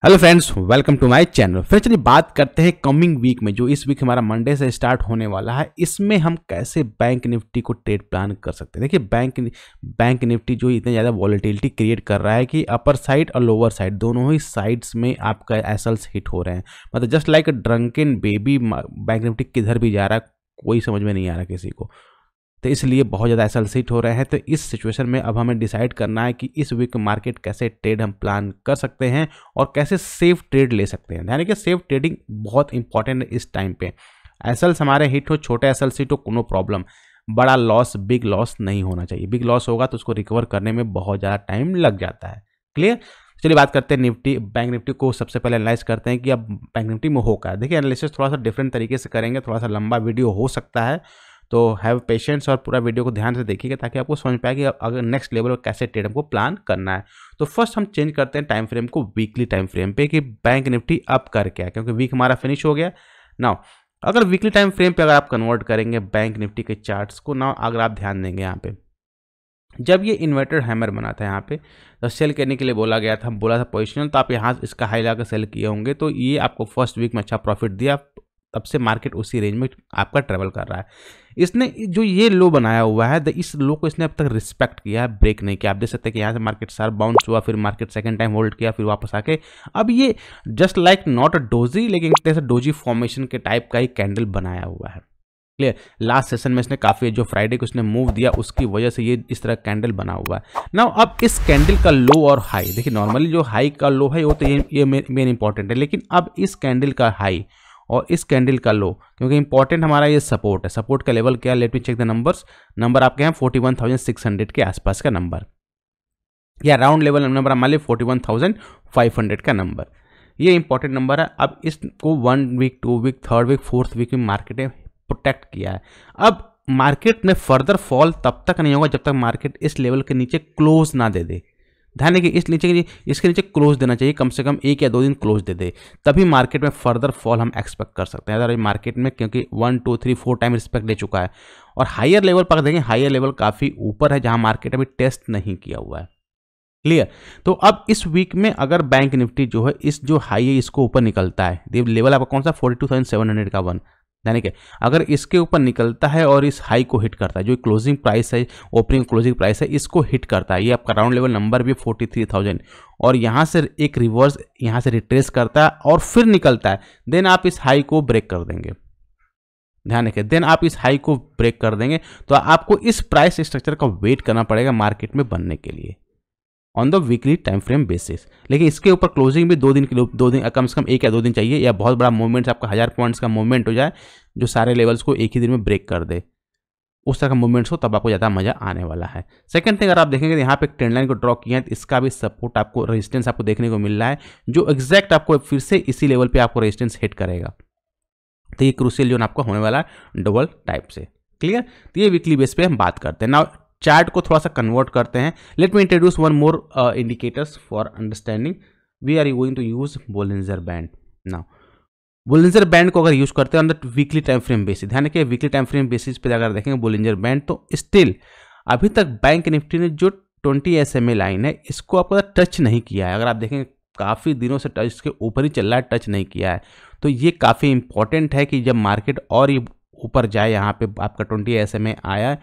Hello friends, welcome to my channel. फिर चलिए बात करते हैं कमिंग वीक में, जो इस वीक हमारा मंडे से स्टार्ट होने वाला है। इसमें हम कैसे बैंक निफ्टी को ट्रेड प्लान कर सकते हैं। देखिए बैंक निफ्टी जो इतने ज़्यादा वॉलेटिलिटी क्रिएट कर रहा है कि अपर साइड और लोअर साइड दोनों ही साइड्स में आपका एसएल्स हिट हो रहे हैं। मतलब जस्ट लाइक अ ड्रंकन बेबी बैंक निफ्टी किधर भी जा रहा है कोई समझ में नहीं आ रहा किसी को, तो इसलिए बहुत ज़्यादा एसएल्स हिट हो रहे हैं। तो इस सिचुएशन में अब हमें डिसाइड करना है कि इस वीक मार्केट कैसे ट्रेड हम प्लान कर सकते हैं और कैसे सेफ ट्रेड ले सकते हैं। यानी कि सेफ ट्रेडिंग बहुत इंपॉर्टेंट है इस टाइम पे। एसएल्स हमारे हिट हो, छोटे एसएल्स हिट हो, कोनो प्रॉब्लम, बड़ा लॉस, बिग लॉस नहीं होना चाहिए। बिग लॉस होगा तो उसको रिकवर करने में बहुत ज़्यादा टाइम लग जाता है। क्लियर? चलिए बात करते हैं निफ्टी, बैंक निफ्टी को सबसे पहले एनालाइज करते हैं कि अब बैंक निफ्टी में हो क्या। देखिए एनालिसिस थोड़ा सा डिफरेंट तरीके से करेंगे, थोड़ा सा लंबा वीडियो हो सकता है, तो हैव पेशेंस और पूरा वीडियो को ध्यान से देखिएगा ताकि आपको समझ पाए कि अगर नेक्स्ट लेवल पर कैसे ट्रेड हमको प्लान करना है। तो फर्स्ट हम चेंज करते हैं टाइम फ्रेम को वीकली टाइम फ्रेम पे कि बैंक निफ्टी अप कर क्या है, क्योंकि वीक हमारा फिनिश हो गया। नाउ अगर वीकली टाइम फ्रेम पे अगर आप कन्वर्ट करेंगे बैंक निफ्टी के चार्ट्स को, नाउ अगर आप ध्यान देंगे यहाँ पे जब ये इन्वर्टेड हैमर बना था यहाँ पे तो सेल करने के लिए बोला था पोजिशनल, तो आप यहाँ इसका हाई लगा सेल किए होंगे, तो ये आपको फर्स्ट वीक में अच्छा प्रॉफिट दिया। तब से मार्केट उसी रेंज में आपका ट्रेवल कर रहा है। इसने जो ये लो बनाया हुआ है, इस लो को इसने अब तक रिस्पेक्ट किया है, ब्रेक नहीं किया। आप देख सकते हैं कि यहाँ से मार्केट शार्प बाउंस हुआ, फिर मार्केट सेकंड टाइम होल्ड किया, फिर वापस आके अब ये just like not a doji, लेकिन जैसे डोजी फॉर्मेशन के टाइप का ही कैंडल बनाया हुआ है। क्लियर? लास्ट सेशन में इसने काफ़ी, जो फ्राइडे को इसने मूव दिया उसकी वजह से ये इस तरह कैंडल बना हुआ है। नाउ अब इस कैंडल का लो और हाई, देखिए नॉर्मली जो हाई का लो है वो तो ये मेन इंपॉर्टेंट है, लेकिन अब इस कैंडल का हाई और इस कैंडल का लो, क्योंकि इंपॉर्टेंट हमारा ये सपोर्ट है। सपोर्ट का लेवल क्या है? Let me check the numbers. Number आपके हैं 41,600 के आसपास का नंबर, या राउंड लेवल नंबर मान लीजिए 41,500 का नंबर। ये इंपॉर्टेंट नंबर है। अब इसको 1 week, 2 week, 3rd week, 4th week में मार्केट ने प्रोटेक्ट किया है। अब मार्केट में फर्दर फॉल तब तक नहीं होगा जब तक मार्केट इस लेवल के नीचे क्लोज ना दे दे। ध्यान है कि इसके नीचे क्लोज देना चाहिए, कम से कम 1 या 2 दिन क्लोज दे दे, तभी मार्केट में फर्दर फॉल हम एक्सपेक्ट कर सकते हैं। अगर मार्केट में क्योंकि 1, 2, 3, 4 टाइम रिस्पेक्ट दे चुका है और हायर लेवल पर देखें, हायर लेवल काफ़ी ऊपर है जहां मार्केट अभी टेस्ट नहीं किया हुआ है। क्लियर? तो अब इस वीक में अगर बैंक निफ्टी जो है इस जो हाई है इसको ऊपर निकलता है, लेवल आपका कौन सा 42,700 का 1, यानी कि अगर इसके ऊपर निकलता है और इस हाई को हिट करता है, जो क्लोजिंग प्राइस है, ओपनिंग क्लोजिंग प्राइस है, इसको हिट करता है, ये आपका राउंड लेवल नंबर भी 43,000, और यहाँ से एक रिवर्स यहाँ से रिट्रेस करता है और फिर निकलता है, देन आप इस हाई को ब्रेक कर देंगे। ध्यान रखिए, देन आप इस हाई को ब्रेक कर देंगे तो आपको इस प्राइस स्ट्रक्चर का वेट करना पड़ेगा मार्केट में बनने के लिए on the weekly time frame basis. लेकिन इसके ऊपर क्लोजिंग भी 2 दिन के लिए, 2 दिन कम से कम 1 या 2 दिन चाहिए, या बहुत बड़ा मूवमेंट आपका 1000 पॉइंट्स का मूवमेंट हो जाए जो सारे लेवल्स को एक ही दिन में ब्रेक कर दे, उस तरह का मूवमेंट्स हो, तब आपको ज़्यादा मजा आने वाला है। सेकंड थिंग, अगर आप देखेंगे तो यहाँ पे एक ट्रेंड लाइन को ड्रॉ किया है, इसका भी सपोर्ट आपको, रेजिस्टेंस आपको देखने को मिल रहा है, जो एग्जैक्ट आपको फिर से इसी लेवल पर आपको रेजिस्टेंस हिट करेगा। तो ये क्रूशियल जोन आपको होने वाला है डबल टाइप से। क्लियर? तो ये वीकली बेस पे हम बात करते हैं। नाउ चार्ट को थोड़ा सा कन्वर्ट करते हैं। Let me introduce one more indicators for understanding. We are going to use bollinger band. Now bollinger band को अगर यूज करते हैं on the weekly time frame basis, ध्यान रखिए वीकली टाइम फ्रेम बेसिस पे अगर देखेंगे बोलिंजर बैंड, तो स्टिल अभी तक बैंक निफ्टी ने जो 20 SMA लाइन है इसको आपको टच नहीं किया है। अगर आप देखेंगे काफ़ी दिनों से टच इसके ऊपर ही चल रहा है, टच नहीं किया है। तो ये काफ़ी इंपॉर्टेंट है कि जब मार्केट और ये ऊपर जाए, यहाँ पे आपका 20 SMA आया,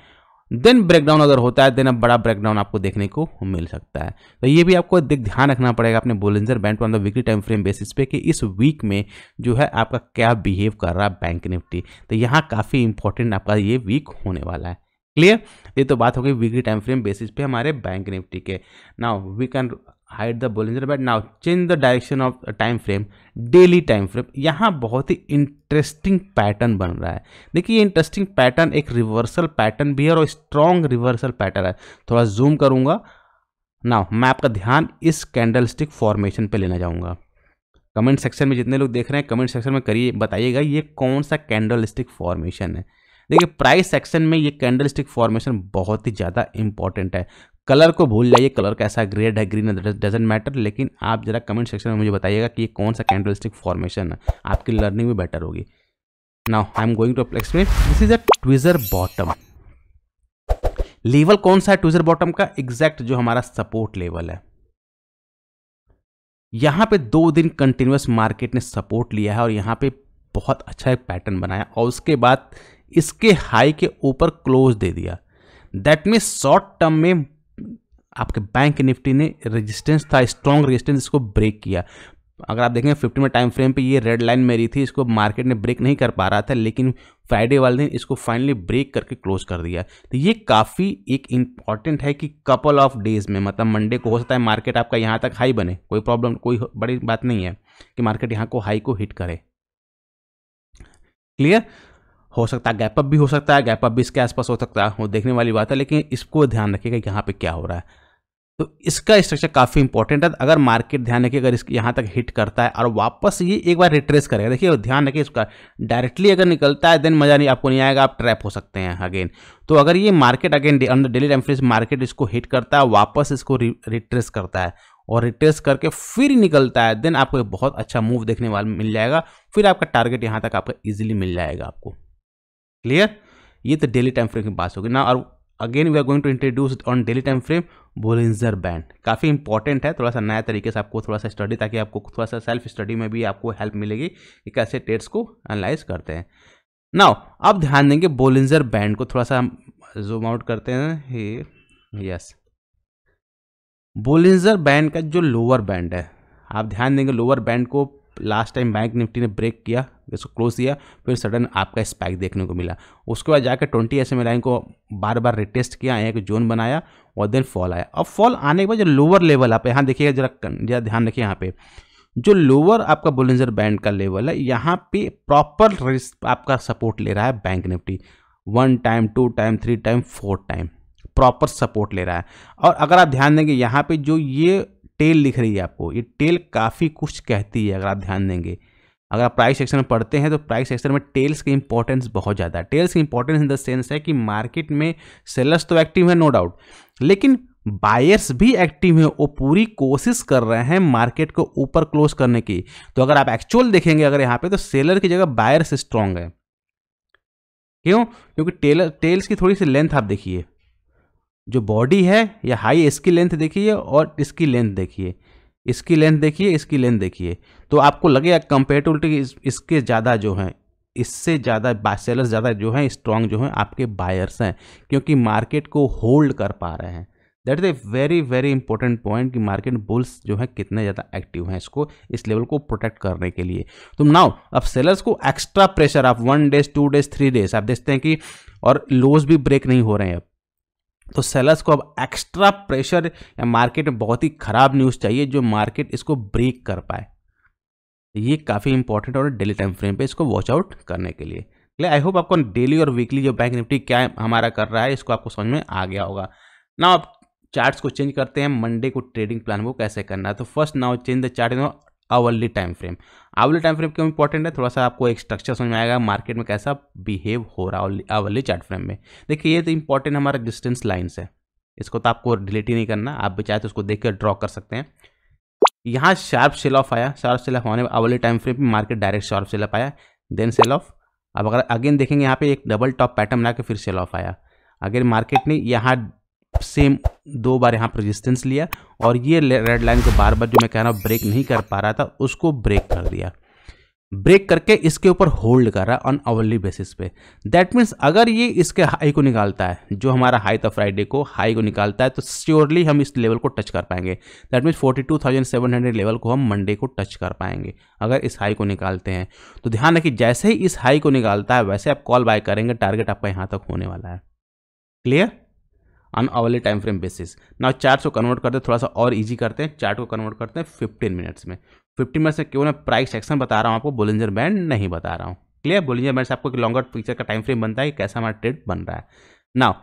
देन ब्रेकडाउन अगर होता है, देन अब बड़ा ब्रेकडाउन आपको देखने को मिल सकता है। तो ये भी आपको ध्यान रखना पड़ेगा अपने बोलिंजर बैंड पर on the weekly time frame basis पे कि इस वीक में जो है आपका क्या बिहेव कर रहा है बैंक निफ्टी। तो यहाँ काफ़ी इंपॉर्टेंट आपका ये वीक होने वाला है। क्लियर? ये तो बात हो गई वीकली टाइम फ्रेम बेसिस पे हमारे बैंक निफ्टी के। Now we can hide the bollinger band. Now change the direction of time frame, daily time frame. यहाँ बहुत ही इंटरेस्टिंग पैटर्न बन रहा है। देखिए ये इंटरेस्टिंग पैटर्न एक रिवर्सल पैटर्न भी है और स्ट्रॉन्ग रिवर्सल पैटर्न है। थोड़ा जूम करूंगा। नाउ मैं आपका ध्यान इस कैंडलस्टिक फॉर्मेशन पे लेना चाहूँगा। कमेंट सेक्शन में जितने लोग देख रहे हैं कमेंट सेक्शन में करिए, बताइएगा ये कौन सा कैंडलस्टिक फॉर्मेशन है। देखिए प्राइस सेक्शन में ये कैंडलस्टिक फॉर्मेशन बहुत ही ज़्यादा इंपॉर्टेंट है। कलर को भूल जाइए, कलर कैसा ग्रेड है, ग्रीन है, डजेंट मैटर, लेकिन आप जरा कमेंट सेक्शन में मुझे बताइएगा कि ये कौन सा कैंडलस्टिक फॉर्मेशन है, आपकी लर्निंग भी बेटर होगी। Now I am going to explain, this is a tweezer bottom. Level कौन सा है ट्विजर बॉटम का? एग्जैक्ट जो हमारा सपोर्ट लेवल है। यहां पे 2 दिन कंटिन्यूअस मार्केट ने सपोर्ट लिया है और यहां पे बहुत अच्छा एक पैटर्न बनाया और उसके बाद इसके हाई के ऊपर क्लोज दे दिया। दैट मीन्स शॉर्ट टर्म में आपके बैंक निफ्टी ने रेजिस्टेंस था, स्ट्रॉन्ग रेजिस्टेंस, इसको ब्रेक किया। अगर आप देखें 50 में टाइम फ्रेम पे ये रेड लाइन मेरी थी, इसको मार्केट ने ब्रेक नहीं कर पा रहा था, लेकिन फ्राइडे वाले दिन इसको फाइनली ब्रेक करके क्लोज कर दिया। तो ये काफ़ी एक इंपॉर्टेंट है कि कपल ऑफ डेज में, मतलब मंडे को हो सकता है मार्केट आपका यहाँ तक हाई बने, कोई प्रॉब्लम, कोई बड़ी बात नहीं है कि मार्केट यहाँ को हाई को हिट करे। क्लियर? हो सकता है गैप अप भी हो सकता है, गैप अप भी इसके आसपास हो सकता है, वो देखने वाली बात है, लेकिन इसको ध्यान रखिएगा कि यहाँ पे क्या हो रहा है। तो इसका स्ट्रक्चर काफ़ी इंपॉर्टेंट है। अगर मार्केट ध्यान रखिए, अगर इसके यहाँ तक हिट करता है और वापस ये एक बार रिट्रेस करेगा, देखिए ध्यान रखिए इसका, डायरेक्टली अगर निकलता है देन मज़ा नहीं, आपको नहीं आएगा, आप ट्रैप हो सकते हैं अगेन। तो अगर ये market again under daily time frame market इसको हिट करता है, वापस इसको रिट्रेस करता है और रिट्रेस करके फिर निकलता है, देन आपको एक बहुत अच्छा मूव देखने वाला मिल जाएगा, फिर आपका टारगेट यहाँ तक आपका ईजिली मिल जाएगा आपको। क्लियर? ये तो डेली टाइम फ्रेम की बात होगी ना। और again we are going to introduce on daily time frame bollinger band. काफ़ी इंपॉर्टेंट है, थोड़ा सा नया तरीके से आपको थोड़ा सा स्टडी, ताकि आपको थोड़ा सा सेल्फ स्टडी में भी आपको हेल्प मिलेगी कि कैसे ट्रेड्स को एनालाइज करते हैं। नाउ अब ध्यान देंगे बोलिंजर बैंड को, थोड़ा सा जूम आउट करते हैं। यस, बोलिंजर बैंड का जो लोअर बैंड है, आप ध्यान देंगे लोअर बैंड को लास्ट टाइम बैंक निफ्टी ने ब्रेक किया, इसको क्लोज किया, फिर सडन आपका स्पाइक देखने को मिला। उसके बाद जाकर 20 SMA लाइन को बार बार रिटेस्ट किया, एक जोन बनाया और देन फॉल आया। अब फॉल आने के बाद जो लोअर लेवल आप यहाँ देखिएगा, जरा ध्यान रखिए, यहाँ पे जो लोअर आपका बोलिंजर बैंड का लेवल है, यहाँ पे प्रॉपर आपका सपोर्ट ले रहा है bank Nifty. 1 time, 2 time, 3 time, 4 time proper support ले रहा है। और अगर आप ध्यान देंगे यहाँ पे जो ये टेल लिख रही है आपको, ये टेल काफ़ी कुछ कहती है। अगर आप ध्यान देंगे, अगर आप प्राइस सेक्शन में पढ़ते हैं तो प्राइस सेक्शन में टेल्स की इंपॉर्टेंस बहुत ज़्यादा है। टेल्स की इंपॉर्टेंस इन द सेंस है कि मार्केट में सेलर्स तो एक्टिव है नो डाउट, लेकिन बायर्स भी एक्टिव है, वो पूरी कोशिश कर रहे हैं मार्केट को ऊपर क्लोज करने की। तो अगर आप एक्चुअल देखेंगे अगर यहाँ पे, तो सेलर की जगह बायर्स स्ट्रॉन्ग है। क्यों? क्योंकि टेल्स की थोड़ी सी लेंथ आप देखिए, जो बॉडी है या हाई, इसकी लेंथ देखिए और इसकी लेंथ देखिए, इसकी लेंथ देखिए, इसकी लेंथ देखिए, तो आपको लगेगा कंपेरेटिवली इसके ज़्यादा जो हैं, इससे ज़्यादा सेलर्स ज़्यादा जो हैं स्ट्रॉन्ग जो हैं आपके बायर्स हैं, क्योंकि मार्केट को होल्ड कर पा रहे हैं। That is a very very important point कि मार्केट बुल्स जो है कितने ज़्यादा एक्टिव हैं इसको, इस लेवल को प्रोटेक्ट करने के लिए। तो नाउ अब सेलर्स को एक्स्ट्रा प्रेशर, आप 1 डेज 2 डेज 3 डेज आप देखते हैं कि, और लोज भी ब्रेक नहीं हो रहे हैं अब, तो सेलर्स को अब एक्स्ट्रा प्रेशर या मार्केट में बहुत ही खराब न्यूज़ चाहिए जो मार्केट इसको ब्रेक कर पाए। ये काफ़ी इंपॉर्टेंट और डेली टाइम फ्रेम पे इसको वॉच आउट करने के लिए। आई होप आपको डेली और वीकली जो बैंक निफ्टी क्या हमारा कर रहा है इसको आपको समझ में आ गया होगा। ना आप चार्ट्स को चेंज करते हैं, मंडे को ट्रेडिंग प्लान वो कैसे करना है। तो first now change the chart in hourly time frame. Hourly time frame क्यों इंपॉर्टेंट है, थोड़ा सा आपको एक स्ट्रक्चर समझ में आएगा मार्केट में कैसा बिहेव हो रहा है आवरली चार्ट फ्रेम में। देखिए ये तो इंपॉर्टेंट हमारा डिस्टेंस लाइन्स है, इसको तो आपको डिलीट ही नहीं करना, आप भी चाहे तो उसको देख कर ड्रॉ कर सकते हैं। यहाँ शार्प सेल ऑफ आया, शार्प सेल ऑफ होने में आवरली टाइम फ्रेम में market direct sharp sell off आया, देन सेल ऑफ। अब अगर अगेन देखेंगे यहाँ पे एक डबल टॉप पैटर्न बना के फिर सेल ऑफ आया। अगर मार्केट ने यहाँ सेम 2 बार यहाँ पर रेजिस्टेंस लिया और ये रेड लाइन को बार बार जो मैं कह रहा हूँ ब्रेक नहीं कर पा रहा था उसको ब्रेक कर दिया, ब्रेक करके इसके ऊपर होल्ड कर रहा है ऑन आवरली बेसिस पे। दैट मीन्स अगर ये इसके हाई को निकालता है, जो हमारा हाई था फ्राइडे को, हाई को निकालता है तो श्योरली हम इस लेवल को टच कर पाएंगे। दैट मीन्स 42,700 लेवल को हम मंडे को टच कर पाएंगे अगर इस हाई को निकालते हैं। तो ध्यान रखिए जैसे ही इस हाई को निकालता है वैसे आप कॉल बाय करेंगे, टारगेट आपका यहाँ तक होने वाला है। Clear? On hourly time frame basis. Now chart को कन्वर्ट करते हैं, थोड़ा सा और इजी करते हैं, चार्ट को कन्वर्ट करते हैं 15 मिनट्स में। 15 मिनट्स में क्यों ना प्राइस सेक्शन बता रहा हूँ आपको, बोलिंजर बैंड नहीं बता रहा हूँ। क्लियर? बोलिंजर बैंड से आपको एक लॉन्गर पिक्चर का टाइम फ्रेम बनता है कि कैसा हमारा ट्रेड बन रहा है। नाउ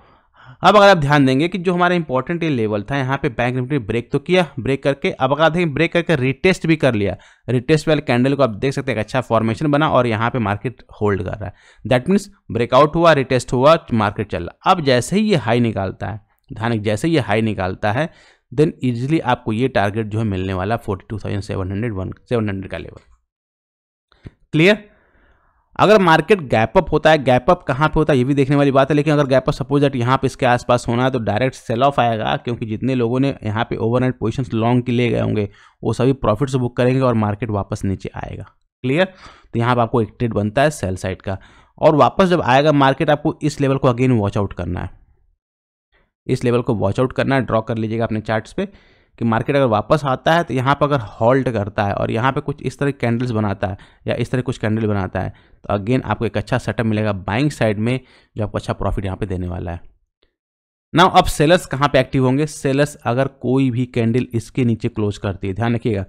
अब अगर आप ध्यान देंगे कि जो हमारा इंपॉर्टेंट ये लेवल था यहाँ पे बैंक निफ्टी ब्रेक तो किया, ब्रेक करके अब अगर देखें ब्रेक करके रिटेस्ट भी कर लिया, रिटेस्ट वाले कैंडल को आप देख सकते हैं अच्छा फॉर्मेशन बना और यहाँ पे मार्केट होल्ड कर रहा है। दैट मीन्स ब्रेकआउट हुआ, रिटेस्ट हुआ, मार्केट चल रहा। अब जैसे ही ये हाई निकालता है ध्यान, जैसे ये हाई निकालता है देन इजीली आपको ये टारगेट जो है मिलने वाला 42,700 का लेवल। क्लियर। अगर मार्केट गैप अप होता है, गैप अप कहाँ पे होता है ये भी देखने वाली बात है, लेकिन अगर गैप अप सपोज दैट यहाँ पे इसके आसपास होना है तो डायरेक्ट सेल ऑफ आएगा, क्योंकि जितने लोगों ने यहाँ पे ओवरनाइट पोजीशंस लॉन्ग के लिए गए होंगे वो सभी प्रॉफिट्स बुक करेंगे और मार्केट वापस नीचे आएगा। क्लियर। तो यहाँ पर आपको एक ट्रेड बनता है सेल साइड का, और वापस जब आएगा मार्केट आपको इस लेवल को अगेन वॉच आउट करना है, इस लेवल को वॉच आउट करना है। ड्रॉ कर लीजिएगा अपने चार्ट्स पे कि मार्केट अगर वापस आता है तो यहाँ पर अगर हॉल्ट करता है और यहाँ पे कुछ इस तरह कैंडल्स बनाता है या इस तरह कुछ कैंडल बनाता है तो अगेन आपको एक अच्छा सेटअप मिलेगा बाइंग साइड में, जो आपको अच्छा प्रॉफिट यहाँ पे देने वाला है। नाउ अब सेलर्स कहाँ पे एक्टिव होंगे? सेलर्स अगर कोई भी कैंडल इसके नीचे क्लोज करती है, ध्यान रखिएगा,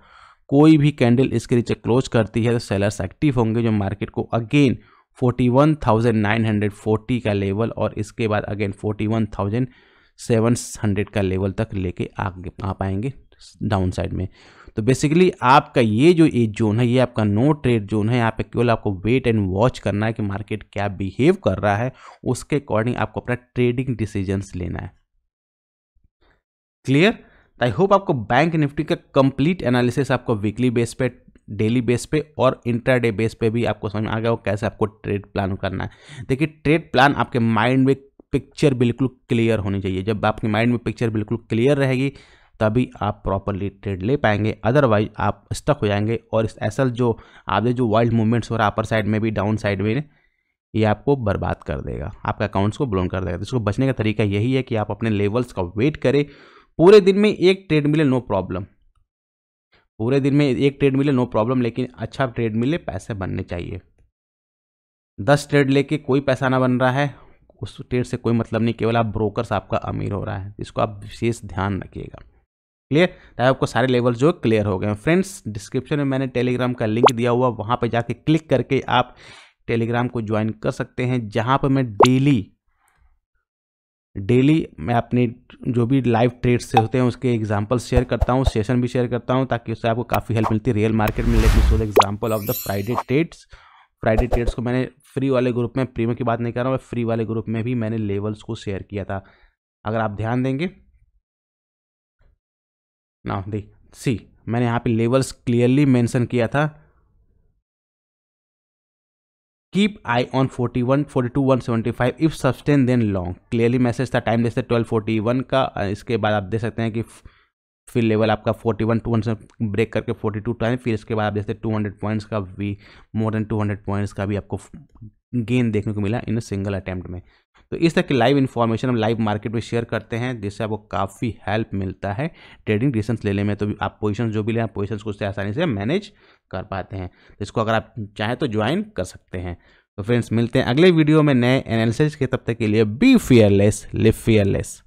कोई भी कैंडल इसके नीचे क्लोज करती है तो सेलर्स एक्टिव होंगे, जो मार्केट को अगेन 41,940 का लेवल और इसके बाद अगेन 41,700 का लेवल तक लेके आ पाएंगे डाउन साइड में। तो बेसिकली आपका ये जो एज जोन है ये आपका नो ट्रेड जोन है। यहाँ पे केवल आपको वेट एंड वॉच करना है कि मार्केट क्या बिहेव कर रहा है, उसके अकॉर्डिंग आपको अपना ट्रेडिंग डिसीजंस लेना है। क्लियर। आई होप आपको बैंक निफ्टी का कंप्लीट एनालिसिस आपको वीकली बेस पे, डेली बेस पे और इंट्राडे बेस पे भी आपको समझ में आ गया हो कैसे आपको ट्रेड प्लान करना है। देखिए ट्रेड प्लान आपके माइंड में पिक्चर बिल्कुल क्लियर होनी चाहिए। जब आपके माइंड में पिक्चर बिल्कुल क्लियर रहेगी तभी आप प्रॉपरली ट्रेड ले पाएंगे, अदरवाइज आप स्टक हो जाएंगे और इस असल जो आधे जो वाइल्ड मूवमेंट्स हो रहा है अपर साइड में भी डाउन साइड में, ये आपको बर्बाद कर देगा, आपका अकाउंट्स को ब्लोन कर देगा। तो इसको बचने का तरीका यही है कि आप अपने लेवल्स का वेट करें। पूरे दिन में एक ट्रेड मिले नो प्रॉब्लम, पूरे दिन में एक ट्रेड मिले नो प्रॉब्लम, लेकिन अच्छा ट्रेड मिले, पैसे बनने चाहिए। 10 ट्रेड लेके कोई पैसा ना बन रहा है उस ट्रेड से कोई मतलब नहीं, केवल आप ब्रोकर्स आपका अमीर हो रहा है। इसको आप विशेष ध्यान रखिएगा। क्लियर। तो आपको सारे लेवल जो क्लियर हो गए फ्रेंड्स। डिस्क्रिप्शन में मैंने टेलीग्राम का लिंक दिया हुआ, वहाँ पे जाके क्लिक करके आप टेलीग्राम को ज्वाइन कर सकते हैं, जहाँ पर मैं डेली मैं अपने जो भी लाइव ट्रेड्स से होते हैं उसके एग्जांपल्स शेयर करता हूँ, सेशन भी शेयर करता हूँ, ताकि उससे आपको काफ़ी हेल्प मिलती है रियल मार्केट में। Let me show the example of the Friday trades. Friday trades को मैंने फ्री वाले ग्रुप में, प्रीमियम की बात नहीं कर रहा हूँ, फ्री वाले ग्रुप में भी मैंने लेवल्स को शेयर किया था। अगर आप ध्यान देंगे ना, सी मैंने यहाँ पे लेवल्स क्लियरली मेंशन किया था। Keep eye on 41, 42, 175 if sustain then long, clearly message था। टाइम जैसे 1241 का। इसके बाद आप देख सकते हैं कि फिर लेवल आपका 41 200 ब्रेक करके 42 टाइम, फिर इसके बाद आप जैसे 200 पॉइंट्स का भी, मोर देन 200 पॉइंट्स का भी आपको गेन देखने को मिला इन सिंगल अटेम्प्ट में। तो इस तरह की लाइव इन्फॉर्मेशन हम लाइव मार्केट में शेयर करते हैं, जिससे आपको काफ़ी हेल्प मिलता है ट्रेडिंग डिसीजंस लेने में। तो आप पोजीशंस जो भी लें, आप पोजीशंस को उससे आसानी से मैनेज कर पाते हैं। तो इसको अगर आप चाहें तो ज्वाइन कर सकते हैं। तो फ्रेंड्स मिलते हैं अगले वीडियो में नए एनालिसिस के, तब तक के लिए बी फियरलेस, लिव फियरलेस।